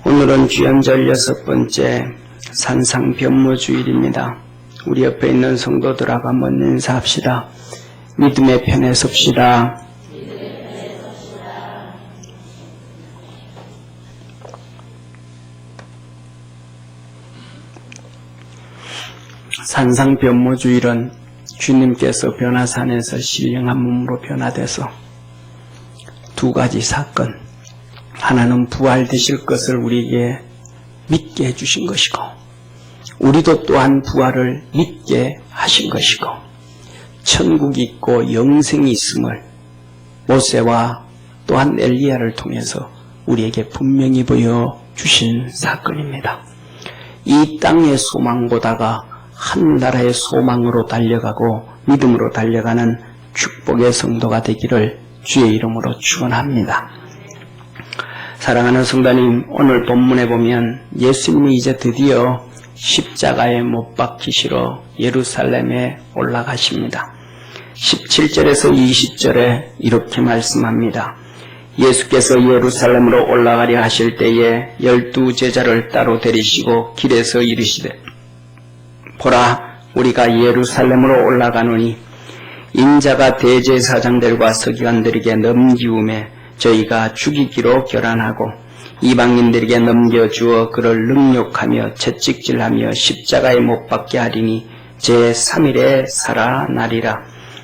오늘은 주연절 6번째 산상변모주일입니다. 우리 옆에 있는 성도들하고 한번 인사합시다. 믿음의 편에 섭시다. 산상변모주일은 주님께서 변화산에서 신령한 몸으로 변화돼서 두 가지 사건, 하나는 부활되실 것을 우리에게 믿게 해주신 것이고, 우리도 또한 부활을 믿게 하신 것이고, 천국이 있고 영생이 있음을 모세와 또한 엘리야를 통해서 우리에게 분명히 보여주신 사건입니다. 이 땅의 소망보다가 하늘나라의 소망으로 달려가고 믿음으로 달려가는 축복의 성도가 되기를 주의 이름으로 축원합니다. 사랑하는 성도님, 오늘 본문에 보면 예수님이 이제 드디어 십자가에 못 박히시러 예루살렘에 올라가십니다. 17절에서 20절에 이렇게 말씀합니다. 예수께서 예루살렘으로 올라가려 하실 때에 12 제자를 따로 데리시고 길에서 이르시되, 보라, 우리가 예루살렘으로 올라가노니 인자가 대제사장들과 서기관들에게 넘기움에 저희가 죽이기로 결단하고 이방인들에게 넘겨주어 그를 능욕하며 채찍질하며 십자가에 못 박게 하리니 제3일에 살아나리라.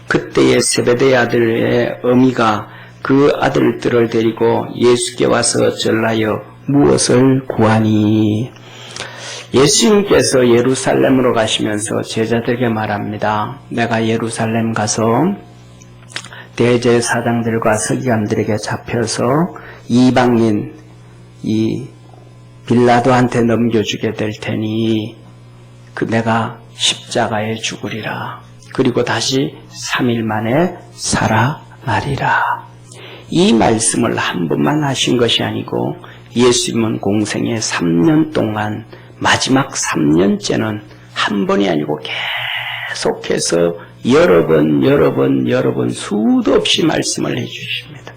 그때에 세베대 아들의 어미가 그 아들들을 데리고 예수께 와서 절하여 무엇을 구하니? 예수님께서 예루살렘으로 가시면서 제자들에게 말합니다. 내가 예루살렘 가서 대제사장들과 서기관들에게 잡혀서 이방인 이 빌라도한테 넘겨주게 될 테니 내가 십자가에 죽으리라. 그리고 다시 3일 만에 살아나리라. 이 말씀을 한 번만 하신 것이 아니고 예수님은 공생의 3년 동안 마지막 3년째는 한 번이 아니고 계속해서 여러 번 수도 없이 말씀을 해주십니다.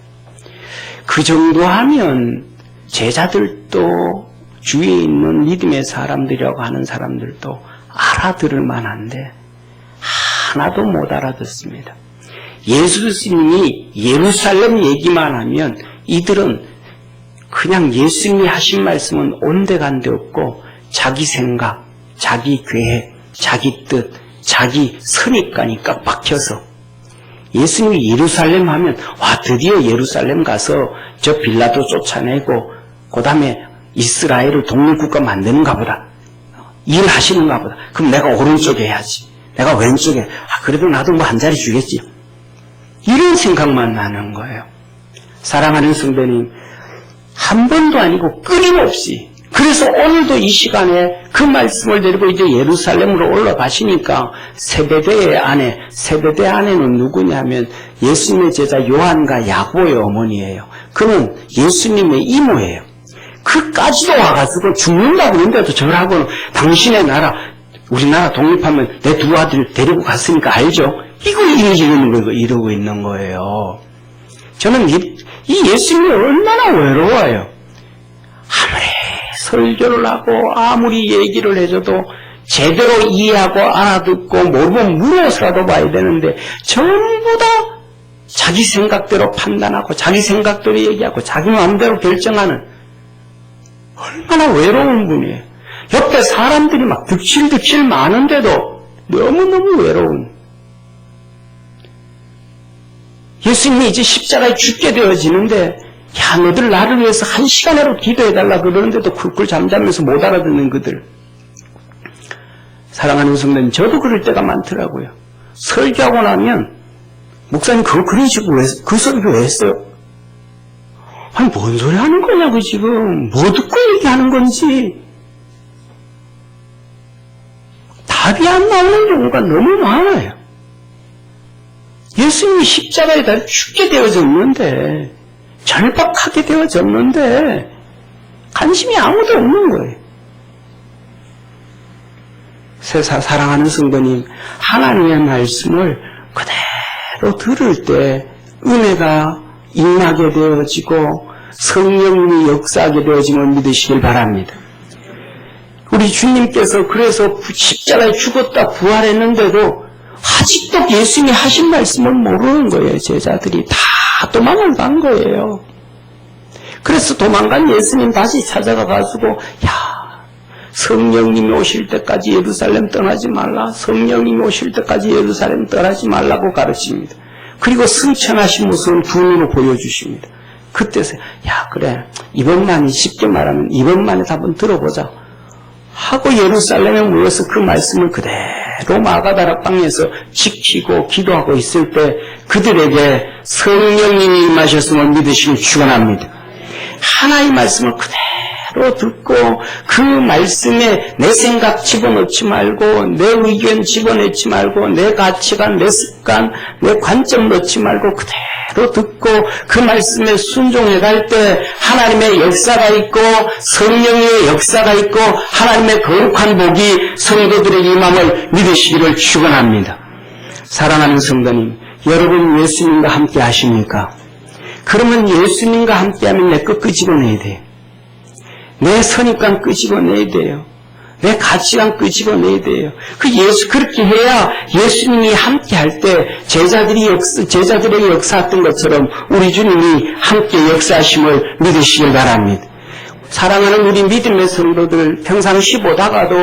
그 정도 하면 제자들도 주위에 있는 믿음의 사람들이라고 하는 사람들도 알아들을 만한데 하나도 못 알아듣습니다. 예수님이 예루살렘 얘기만 하면 이들은 그냥 예수님이 하신 말씀은 온데간데 없고 자기 생각, 자기 계획, 자기 뜻, 자기 선입관이 꽉 박혀서 예수님이 예루살렘 하면 와 드디어 예루살렘 가서 저 빌라도 쫓아내고 그 다음에 이스라엘을 독립국가 만드는가 보다, 일하시는가 보다. 그럼 내가 오른쪽에 해야지, 내가 왼쪽에, 그래도 나도 뭐 한 자리 주겠지, 이런 생각만 나는 거예요. 사랑하는 성도님, 한 번도 아니고 끊임없이, 그래서 오늘도 이 시간에 그 말씀을 데리고 이제 예루살렘으로 올라가시니까 세베대 아내는 누구냐면 예수님의 제자 요한과 야고보의 어머니예요. 그는 예수님의 이모예요. 그까지도 와가지고 죽는다고 그러는데도 저하고는 당신의 나라, 우리나라 독립하면 내 두 아들 데리고 갔으니까 알죠? 이러고 있는 거예요. 저는 이 예수님이 얼마나 외로워요. 아무리 설교를 하고 아무리 얘기를 해줘도 제대로 이해하고 알아듣고 모르면 물어서라도 봐야 되는데 전부 다 자기 생각대로 판단하고 자기 생각대로 얘기하고 자기 마음대로 결정하는 얼마나 외로운 분이에요. 옆에 사람들이 막 득실득실 많은데도 너무너무 외로운. 예수님이 이제 십자가에 죽게 되어지는데 야, 너들 나를 위해서 1시간이라도 기도해달라 그러는데도 쿨쿨 잠자면서 못 알아듣는 그들. 사랑하는 성도님, 저도 그럴 때가 많더라고요. 설교하고 나면 목사님 그거 그런 식으로 그 설교 왜 했어요? 아니 뭔 소리 하는 거냐고 지금. 뭐 듣고 얘기하는 건지. 답이 안 나오는 경우가 너무 많아요. 예수님이 십자가에 달려 죽게 되어졌는데, 절박하게 되어졌는데 관심이 아무도 없는 거예요. 세상 사랑하는 성도님, 하나님의 말씀을 그대로 들을 때 은혜가 임하게 되어지고 성령님이 역사하게 되어짐을 믿으시길 바랍니다. 우리 주님께서 그래서 십자가에 죽었다 부활했는데도 아직도 예수님이 하신 말씀을 모르는 거예요. 제자들이 다 도망을 간 거예요. 그래서 도망간 예수님 다시 찾아가가지고 성령님이 오실 때까지 예루살렘 떠나지 말라. 성령님이 오실 때까지 예루살렘 떠나지 말라고 가르칩니다. 그리고 승천하신 모습을 두 눈으로 보여주십니다. 그때서 그래 이번만이 쉽게 말하면 이번만에 한번 들어보자 하고 예루살렘에 모여서 그 말씀을 그대로 마가다락방에서 지키고 기도하고 있을 때 그들에게 성령님이 임하셨음을 믿으시길 축원합니다. 하나의 말씀을 그대로 듣고 그 말씀에 내 생각 집어넣지 말고 내 의견 집어넣지 말고 내 가치관, 내 습관, 내 관점 넣지 말고 그대로 듣고 그 말씀에 순종해 갈 때 하나님의 역사가 있고 성령의 역사가 있고 하나님의 거룩한 복이 성도들에게 임함을 믿으시기를 축원합니다. 사랑하는 성도님, 여러분 예수님과 함께 하십니까? 그러면 예수님과 함께하면 내 거 끄집어내야 돼요. 내 선입관 끄집어내야 돼요. 내 가치관 끄집어내야 돼요. 그렇게 해야 예수님이 함께할 때 제자들에게 역사했던 것처럼 우리 주님이 함께 역사하심을 믿으시길 바랍니다. 사랑하는 우리 믿음의 성도들 평상시 보다가도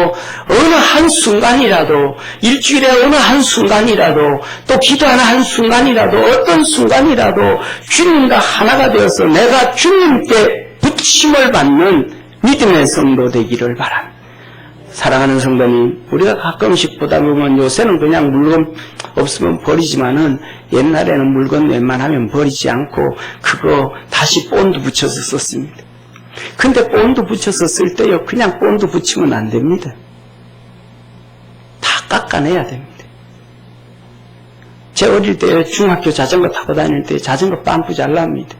어느 한순간이라도 일주일에 어느 한순간이라도 또 기도하는 한순간이라도 어떤 순간이라도 주님과 하나가 되어서 내가 주님께 붙임을 받는 믿음의 성도 되기를 바랍니다. 사랑하는 성도님, 우리가 가끔씩 보다 보면 요새는 그냥 물건 없으면 버리지만은 옛날에는 물건 웬만하면 버리지 않고 그거 다시 본드 붙여서 썼습니다. 근데 본드 붙여서 쓸 때요, 그냥 본드 붙이면 안 됩니다. 다 깎아내야 됩니다. 제 어릴 때 중학교 자전거 타고 다닐 때 자전거 빵꾸 잘 납니다.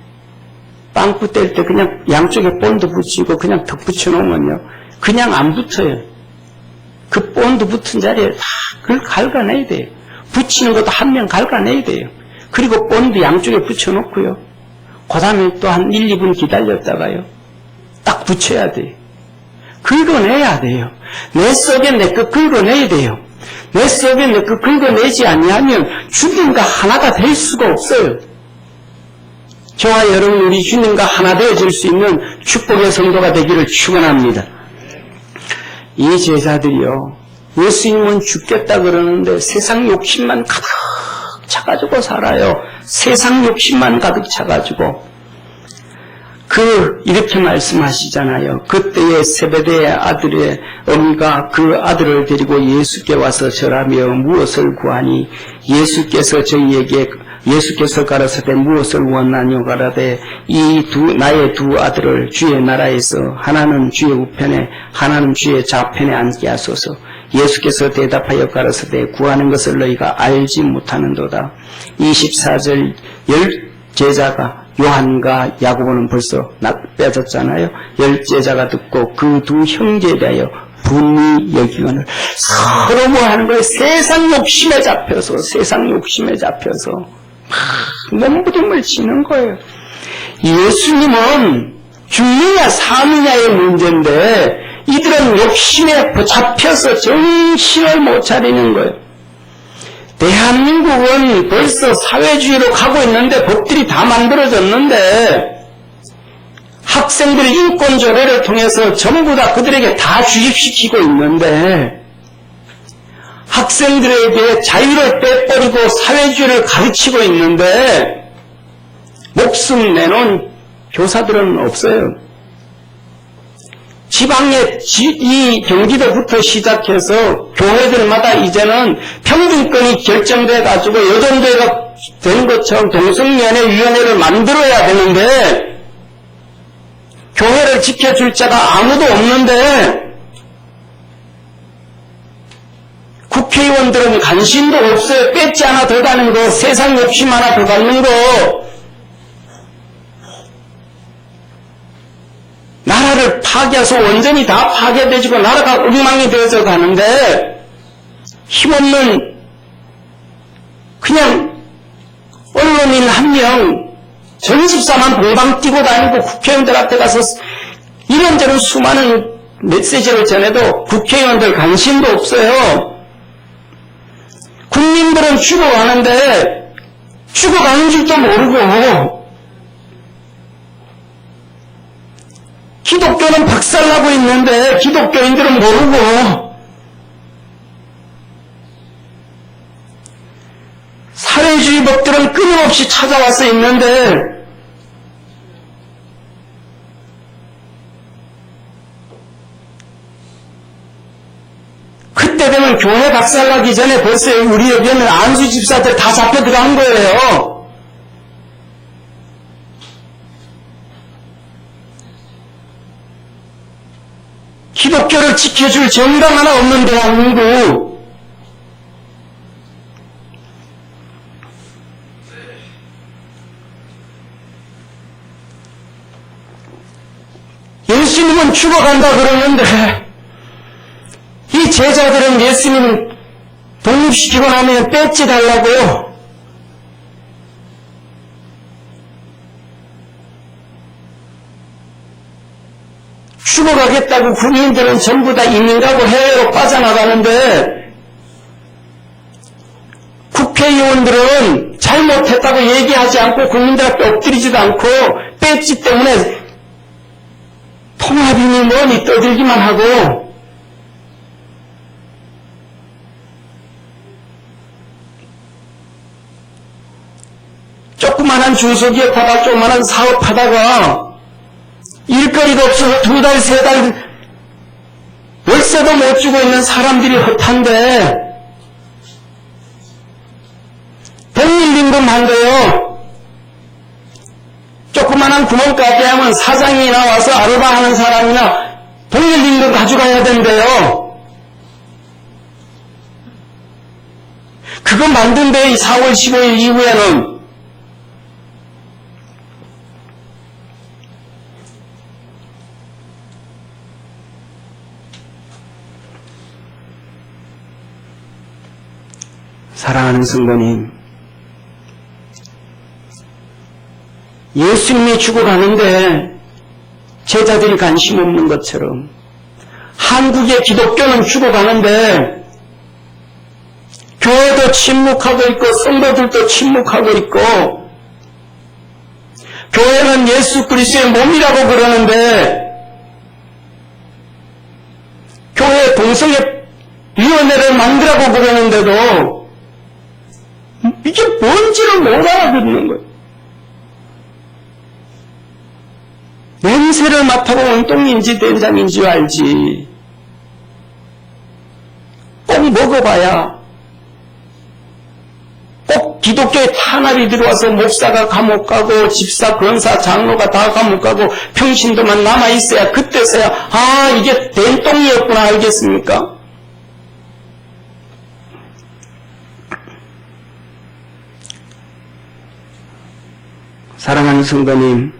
빵꾸 뗄 때 그냥 양쪽에 본드 붙이고 그냥 턱 붙여놓으면요, 그냥 안 붙어요. 그 본드 붙은 자리에 다 그걸 갉아내야 돼요. 붙이는 것도 한 명 갉아내야 돼요. 그리고 본드 양쪽에 붙여놓고요, 그 다음에 또 한 1, 2분 기다렸다가요, 딱 붙여야 돼요. 긁어내야 돼요. 내 속에 내 거 긁어내야 돼요. 내 속에 내 거 긁어내지 않으면 주님과 하나가 될 수가 없어요. 저와 여러분 우리 주님과 하나 되어질 수 있는 축복의 성도가 되기를 축원합니다. 이 제자들이요, 예수님은 죽겠다 그러는데 세상 욕심만 가득 차가지고 살아요. 세상 욕심만 가득 차가지고 이렇게 말씀하시잖아요. 그때의 세베대의 아들의 어미가 그 아들을 데리고 예수께 와서 절하며 무엇을 구하니 예수께서 가라사대 무엇을 원하뇨 가라되 나의 두 아들을 주의 나라에서 하나는 주의 우편에 하나는 주의 좌편에 앉게 하소서. 예수께서 대답하여 가라사대 구하는 것을 너희가 알지 못하는도다. 24절 제자가 요한과 야고보는 벌써 빼졌잖아요. 10제자가 듣고 그 두 형제에 대하여 분이 여기거늘 서로 뭐 하는 거예요? 세상 욕심에 잡혀서 몸부림을 치는 거예요. 예수님은 죽느냐 사느냐의 문제인데 이들은 욕심에 잡혀서 정신을 못 차리는 거예요. 대한민국은 벌써 사회주의로 가고 있는데 법들이 다 만들어졌는데 학생들의 인권 조례를 통해서 전부 다 그들에게 다 주입시키고 있는데 학생들에게 자유를 빼버리고 사회주의를 가르치고 있는데 목숨 내놓은 교사들은 없어요. 지방의 이 경기도부터 시작해서 교회들마다 이제는 평등권이 결정돼가지고 여정대가 된 것처럼 동성연애위원회를 만들어야 되는데 교회를 지켜줄 자가 아무도 없는데 국회의원들은 관심도 없어요. 배지 하나 더 가는 거, 세상 욕심 하나 더 갖는 거, 나라를 파괴해서 완전히 다 파괴되지고 나라가 엉망이 되어서 가는데 힘없는 그냥 언론인 한 명 전 집사만 봉방 뛰고 다니고 국회의원들한테 가서 이런저런 수많은 메시지를 전해도 국회의원들 관심도 없어요. 국민들은 죽어가는데 죽어가는 줄도 모르고 기독교는 박살나고 있는데 기독교인들은 모르고 사회주의 법들은 끊임없이 찾아와서 있는데 그때 되면 교회 박살나기 전에 벌써 우리 여기에는 안수 집사들 다 잡혀 들어간 거예요. 기독교를 지켜줄 정당 하나 없는 대한민국. 예수님은 죽어간다 그러는데 이 제자들은 예수님 독립시키고 나면 배지 달라고 죽어가겠다고 군인들은 전부 다 이민 가고 해외로 빠져나가는데 국회의원들은 잘못했다고 얘기하지 않고 국민들한테 엎드리지도 않고 배지 때문에 통합이니 뭐니 떠들기만 하고 조그만한 중소기업하다가 조그만한 사업하다가 일거리가 없어서 2달, 3달 월세도 못 주고 있는 사람들이 허탄데 독립임금 한대요. 조그만한 구멍가게 하면 사장이 나와서 아르바하는 사람이나 독립임금 가져가야 된대요. 그거 만든 데이 4월 15일 이후에는 사랑하는 성도님, 예수님이 죽어가는데 제자들이 관심 없는 것처럼 한국의 기독교는 죽어가는데 교회도 침묵하고 있고 성도들도 침묵하고 있고 교회는 예수 그리스도의 몸이라고 그러는데 교회 동성애위원회를 만들라고 그러는데도 이게 뭔지를 못 알아듣는 거예요. 냄새를 맡아보면 운동인지 된장인지 알지. 꼭 먹어봐야 꼭 기독교에 탄압이 들어와서 목사가 감옥 가고 집사, 권사, 장로가 다 감옥 가고 평신도만 남아있어야 그때서야 아 이게 된똥이었구나 알겠습니까? 사랑하는 성도님,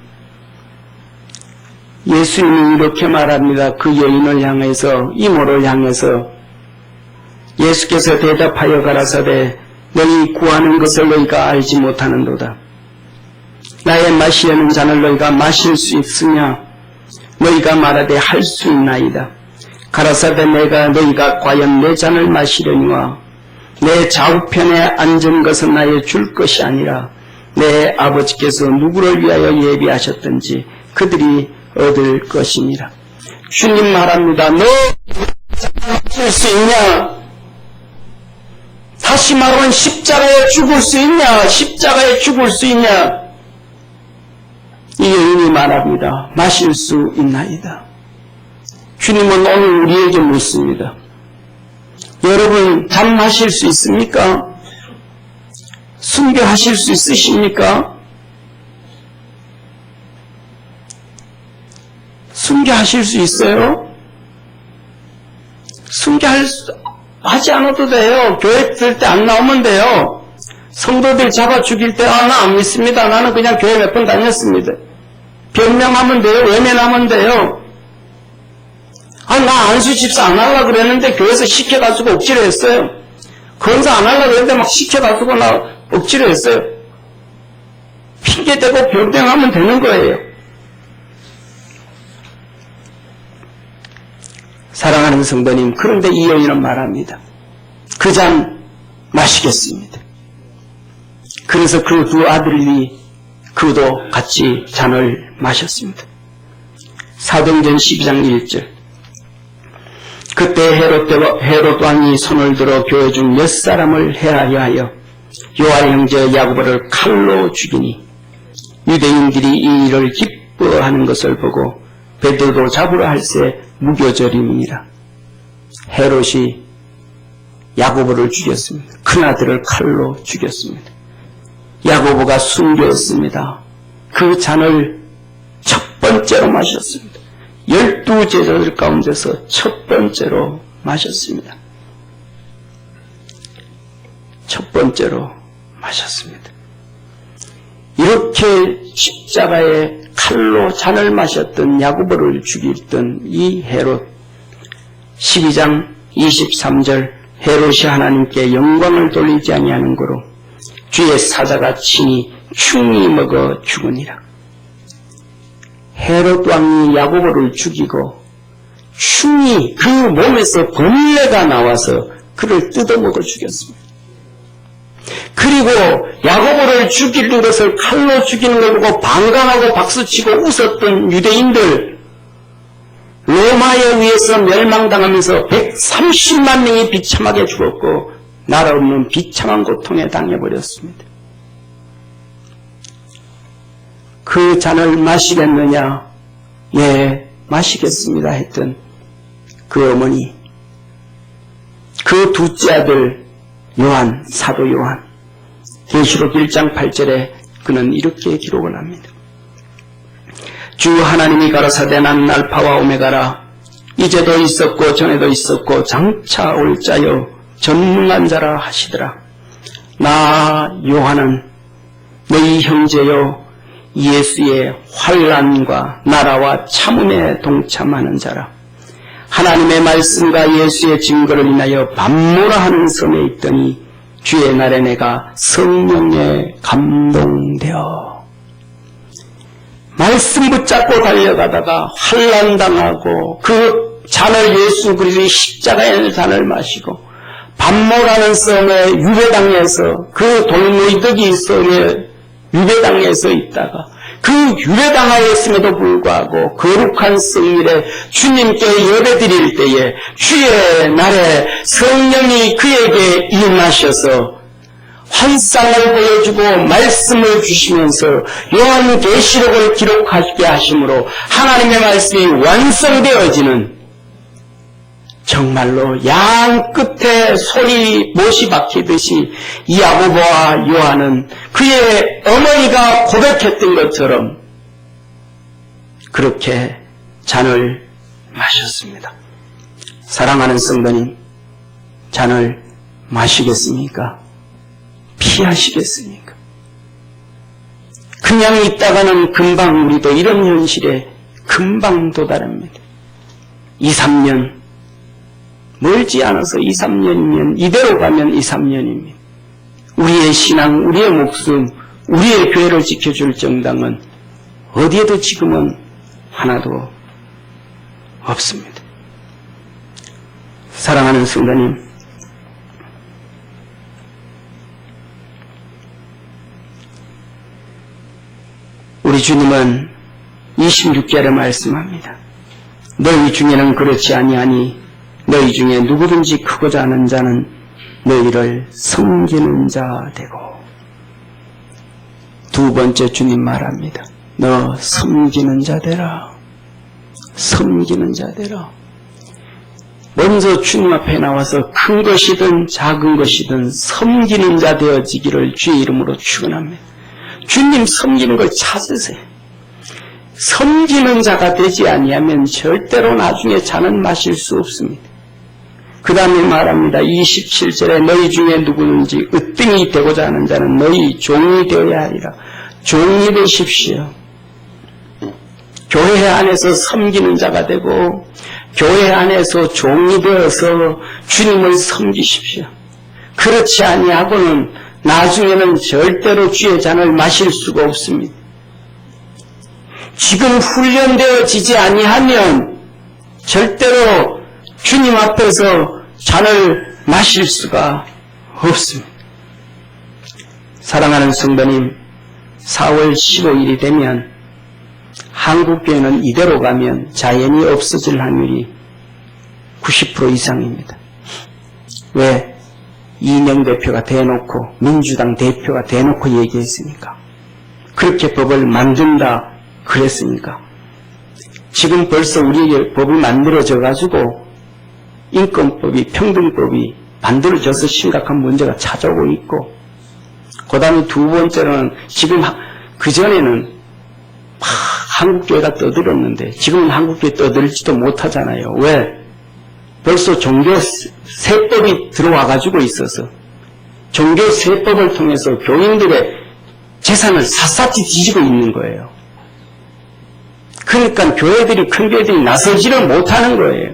예수님이 이렇게 말합니다. 그 여인을 향해서, 이모를 향해서 예수께서 대답하여 가라사대 너희 구하는 것을 너희가 알지 못하는도다. 나의 마시려는 잔을 너희가 마실 수 있으냐? 너희가 말하되 할 수 있나이다. 가라사대 너희가 과연 내 잔을 마시려니와 내 좌우편에 앉은 것은 나의 줄 것이 아니라 내 아버지께서 누구를 위하여 예비하셨든지 그들이 얻을 것입니다. 주님 말합니다. 너 죽을 수 있냐? 다시 말하면 십자가에 죽을 수 있냐? 십자가에 죽을 수 있냐? 이 여인이 말합니다. 마실 수 있나이다. 주님은 오늘 우리에게 묻습니다. 여러분 잔 마실 수 있습니까? 순교하실 수 있으십니까? 순교하실 수 있어요? 하지 않아도 돼요. 교회 들 때 안 나오면 돼요. 성도들 잡아 죽일 때 나 안 믿습니다. 나는 그냥 교회 몇 번 다녔습니다. 변명하면 돼요. 외면하면 돼요. 나 안수 집사 안 하려고 그랬는데 교회에서 시켜가지고 억지로 했어요. 권사 안 하려고 그랬는데 막 시켜가지고 나 억지로 했어요. 핑계대고 변명하면 되는 거예요. 사랑하는 성도님, 그런데 이 여인은 말합니다. 그 잔 마시겠습니다. 그래서 그 두 아들이 그도 같이 잔을 마셨습니다. 사도행전 12장 1절. 그때 헤롯 왕이 손을 들어 교회 중 몇 사람을 해하려 하여 요한 형제 야고보를 칼로 죽이니 유대인들이 이 일을 기뻐하는 것을 보고 베드로도 잡으러 할새 무교절임이니라. 헤롯이 야고보를 죽였습니다. 큰아들을 칼로 죽였습니다. 야고보가 숨겼습니다. 그 잔을 첫 번째로 마셨습니다. 12제자들 가운데서 첫 번째로 마셨습니다. 첫 번째로 마셨습니다. 이렇게 십자가에 칼로 잔을 마셨던 야고보를 죽였던 이 헤롯, 12장 23절, 헤롯이 하나님께 영광을 돌리지 아니하는 거로 주의 사자가 친히 흉이 먹어 죽으니라. 헤롯 왕이 야고보를 죽이고 흉이 그 몸에서 벌레가 나와서 그를 뜯어먹어 죽였습니다. 그리고 야고보를 죽이는 것을 칼로 죽이는 걸 보고 반감하고 박수치고 웃었던 유대인들, 로마에 의해서 멸망당하면서 130만 명이 비참하게 죽었고 나라 없는 비참한 고통에 당해버렸습니다. 그 잔을 마시겠느냐? 예, 마시겠습니다 했던 그 어머니, 그 둘째 아들 요한, 사도 요한, 계시록 1장 8절에 그는 이렇게 기록을 합니다. 주 하나님이 가라사대 나는 알파와 오메가라. 이제도 있었고 전에도 있었고 장차 올 자여 전능한 자라 하시더라. 나 요한은 너희 형제요 예수의 환난과 나라와 참음에 동참하는 자라. 하나님의 말씀과 예수의 증거를 인하여 반모라 하는 섬에 있더니 주의 날에 내가 성령에 감동되어 말씀 붙잡고 달려가다가 환난당하고 그 잔을 예수 그리스도의 십자가의 잔을 마시고 반모라는 섬에 유배당에서 그 돌무이득이 섬에 유배당에서 있다가 그 유배당하였음에도 불구하고 거룩한 성일에 주님께 예배드릴 때에 주의 날에 성령이 그에게 임하셔서 환상을 보여주고 말씀을 주시면서 요한계시록을 기록하게 하심으로 하나님의 말씀이 완성되어지는, 정말로 양 끝에 소리 못이 박히듯이 야고보와 요한은 그의 어머니가 고백했던 것처럼 그렇게 잔을 마셨습니다. 사랑하는 성도님, 잔을 마시겠습니까? 피하시겠습니까? 그냥 있다가는 금방 우리도 이런 현실에 금방 도달합니다. 2, 3년 멀지 않아서 2, 3년이면 이대로 가면 2, 3년입니다. 우리의 신앙, 우리의 목숨, 우리의 교회를 지켜줄 정당은 어디에도 지금은 하나도 없습니다. 사랑하는 성도님, 우리 주님은 26절에 말씀합니다. 너희 중에는 그렇지 아니하니 너희 중에 누구든지 크고자 하는 자는 너희를 섬기는 자 되고. 두 번째 주님 말합니다. 너 섬기는 자 되라. 섬기는 자 되라. 먼저 주님 앞에 나와서 큰 것이든 작은 것이든 섬기는 자 되어지기를 주의 이름으로 축원합니다. 주님 섬기는 걸 찾으세요. 섬기는 자가 되지 아니하면 절대로 나중에 잔은 마실 수 없습니다. 그 다음에 말합니다. 27절에 너희 중에 누구든지 으뜸이 되고자 하는 자는 너희 종이 되어야 하리라. 종이 되십시오. 교회 안에서 섬기는 자가 되고 교회 안에서 종이 되어서 주님을 섬기십시오. 그렇지 아니하고는 나중에는 절대로 주의 잔을 마실 수가 없습니다. 지금 훈련되어지지 아니하면 절대로 주님 앞에서 잔을 마실 수가 없습니다. 사랑하는 성도님, 4월 15일이 되면 한국교회는 이대로 가면 자연히 없어질 확률이 90% 이상입니다. 왜? 이인영 대표가 대놓고, 민주당 대표가 대놓고 얘기했으니까. 그렇게 법을 만든다 그랬으니까. 지금 벌써 우리에게 법이 만들어져 가지고 인권법이, 평등법이 만들어져서 심각한 문제가 찾아오고 있고, 그 다음에 두 번째로는 지금 그전에는 한국교회가 떠들었는데 지금은 한국교회 떠들지도 못하잖아요. 왜? 벌써 종교세법이 들어와가지고 있어서 종교세법을 통해서 교인들의 재산을 샅샅이 뒤지고 있는 거예요. 그러니까 교회들이, 큰 교회들이 나서지를 못하는 거예요.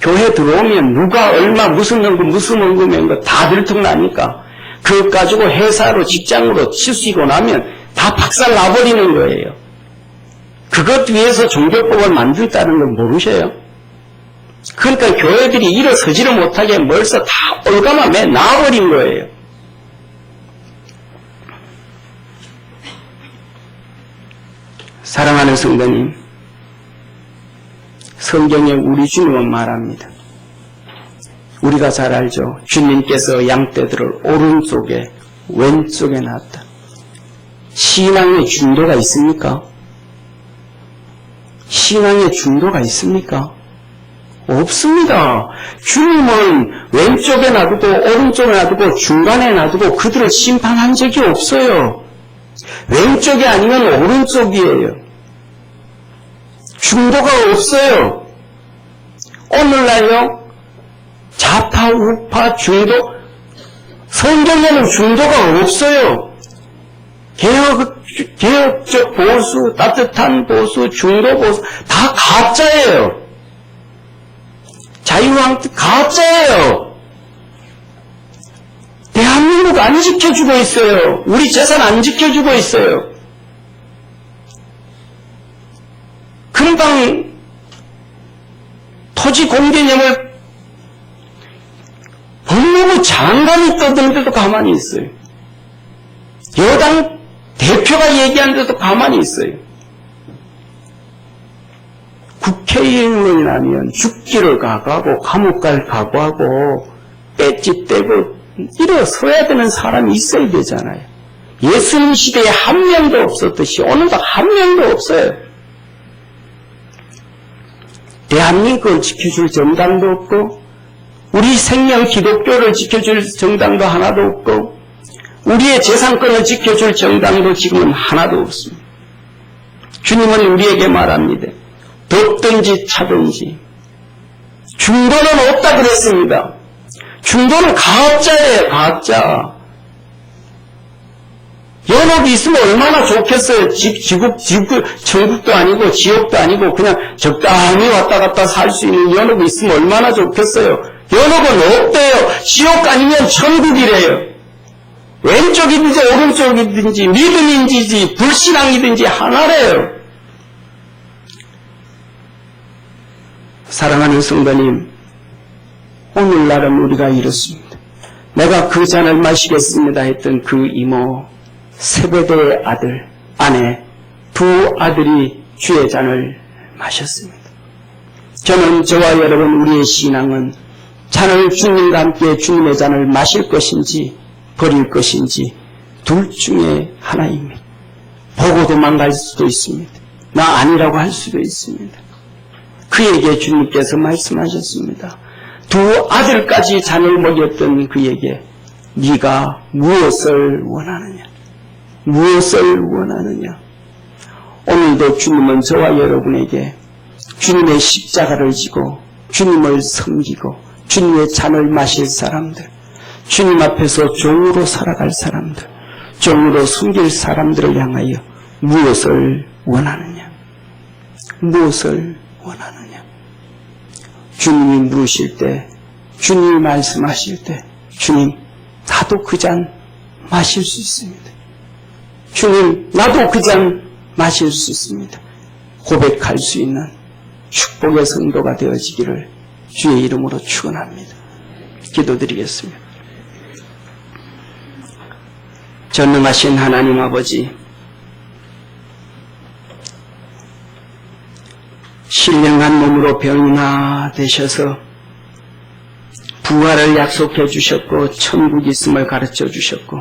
교회 들어오면 누가 얼마 무슨 원금인 거 다 들통나니까 그것 가지고 회사로, 직장으로 치수이고 나면 다 박살 나버리는 거예요. 그것 위해서 종교법을 만들었다는 걸 모르셔요? 그러니까 교회들이 일어서지를 못하게 벌써 다 올가마매 나와버린 거예요. 사랑하는 성도님, 성경에 우리 주님은 말합니다. 우리가 잘 알죠. 주님께서 양떼들을 오른쪽에 왼쪽에 놨다. 신앙의 중도가 있습니까? 신앙의 중도가 있습니까? 없습니다. 주님은 왼쪽에 놔두고 오른쪽에 놔두고 중간에 놔두고 그들을 심판한 적이 없어요. 왼쪽이 아니면 오른쪽이에요. 중도가 없어요. 오늘날요, 좌파, 우파, 중도, 성경에는 중도가 없어요. 개혁적 보수, 따뜻한 보수, 중도 보수, 다 가짜예요. 자유한국 가짜예요. 대한민국 안 지켜주고 있어요. 우리 재산 안 지켜주고 있어요. 금방 토지 공개념을 법무부 장관이 떠드는데도 가만히 있어요. 여당 대표가 얘기하는데도 가만히 있어요. 국회의원이라면 죽기를 각오하고 감옥 갈 각오하고 배지 떼고 일어서야 되는 사람이 있어야 되잖아요. 예수님 시대에 한 명도 없었듯이 오늘도 한 명도 없어요. 대한민국을 지켜줄 정당도 없고 우리 생명 기독교를 지켜줄 정당도 하나도 없고 우리의 재산권을 지켜줄 정당도 지금은 하나도 없습니다. 주님은 우리에게 말합니다. 덥든지 차든지 중도는 없다 그랬습니다. 중도는 가짜예요. 가짜. 연옥이 있으면 얼마나 좋겠어요. 천국도 아니고 지옥도 아니고 그냥 적당히 왔다 갔다 살 수 있는 연옥이 있으면 얼마나 좋겠어요. 연옥은 없대요. 지옥 아니면 천국이래요. 왼쪽이든지 오른쪽이든지 믿음인지 불신앙이든지 하나래요. 사랑하는 성도님, 오늘날은 우리가 이렇습니다. 내가 그 잔을 마시겠습니다 했던 그 이모, 세베대의 아들, 아내, 두 아들이 주의 잔을 마셨습니다. 저는 저와 여러분 우리의 신앙은 잔을 주님과 함께 주님의 잔을 마실 것인지 버릴 것인지 둘 중에 하나입니다. 보고 도망갈 수도 있습니다. 나 아니라고 할 수도 있습니다. 그에게 주님께서 말씀하셨습니다. 두 아들까지 잔을 먹였던 그에게 네가 무엇을 원하느냐? 무엇을 원하느냐? 오늘도 주님은 저와 여러분에게 주님의 십자가를 지고 주님을 섬기고 주님의 잔을 마실 사람들, 주님 앞에서 종으로 살아갈 사람들, 종으로 숨길 사람들을 향하여 무엇을 원하느냐? 무엇을 원하느냐? 주님이 물으실 때, 주님이 말씀하실 때, 주님, 나도 그 잔 마실 수 있습니다. 주님, 나도 그 잔 마실 수 있습니다. 고백할 수 있는 축복의 성도가 되어지기를 주의 이름으로 축원합니다. 기도드리겠습니다. 전능하신 하나님 아버지, 신령한 몸으로 병이나 되셔서 부활을 약속해 주셨고 천국 있음을 가르쳐 주셨고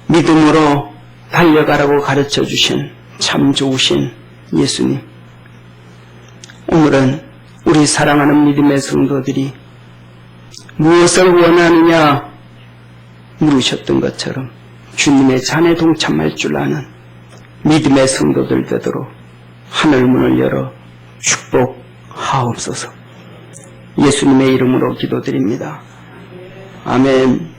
믿음으로 달려가라고 가르쳐 주신 참 좋으신 예수님, 오늘은 우리 사랑하는 믿음의 성도들이 무엇을 원하느냐 물으셨던 것처럼 주님의 잔에 동참할 줄 아는 믿음의 성도들 되도록 하늘문을 열어 축복하옵소서. 예수님의 이름으로 기도드립니다. 아멘.